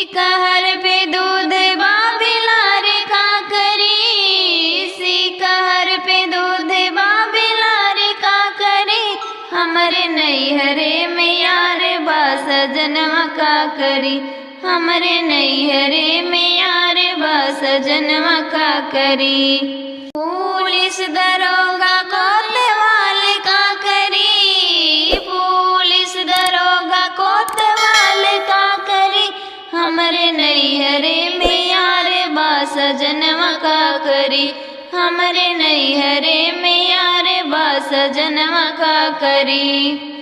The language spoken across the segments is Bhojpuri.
कहर पे दूध बाबिलार का करी, कहर पे दूध बाबिलार का करी। हमरे नैहरे में यार बा सजनवा का करी, हमरे नैहरे में यार बा सजनवा का करी। पुलिस दरोगा कोतवाल का करी, पुलिस दरोगा कोतवाल का करी। हमरे नैहरे में यार बा सजनवा का करी, हमरे नैहरे में यार बा सजनवा का करी।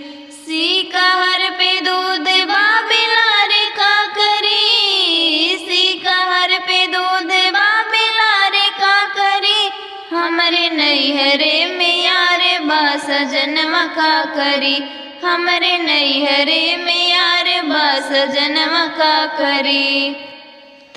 कहर पे दूध बाबिलार का करी, कहर पे दूध बाबिलार का करी। हमरे नैहरे में यार बा सजनवा का करी, हमरे नैहरे में यार बा सजनवा का करी।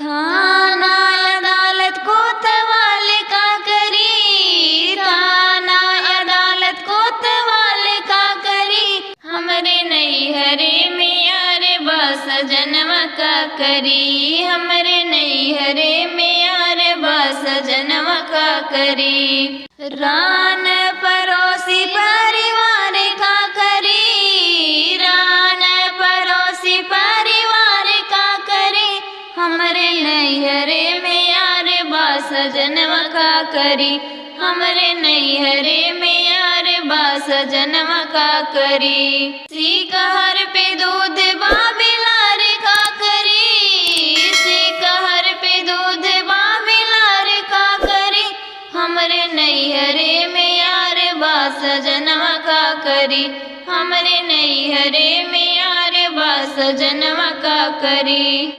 थाना अदालत कोतवाल का करी, थाना अदालत कोतवाल का करी। हमरे नैहरे में यार बा सजनवा का करी, हमरे नैहरे में यार बा सजनवा का करी। रान पड़ोसी परिवार का करी, रान पड़ोसी परिवार का करी। हमरे नैहरे में यार बा सजनवा का करी, हमरे नैहरे में यार बा सजनवा का करी। कहर पे दूध बाबिलार का करी, कहर पे दूध बाबिलार का करी। हमरे नैहरे में यार बा सजनवा का करी, हमरे नैहरे में यार बा सजनवा का करी।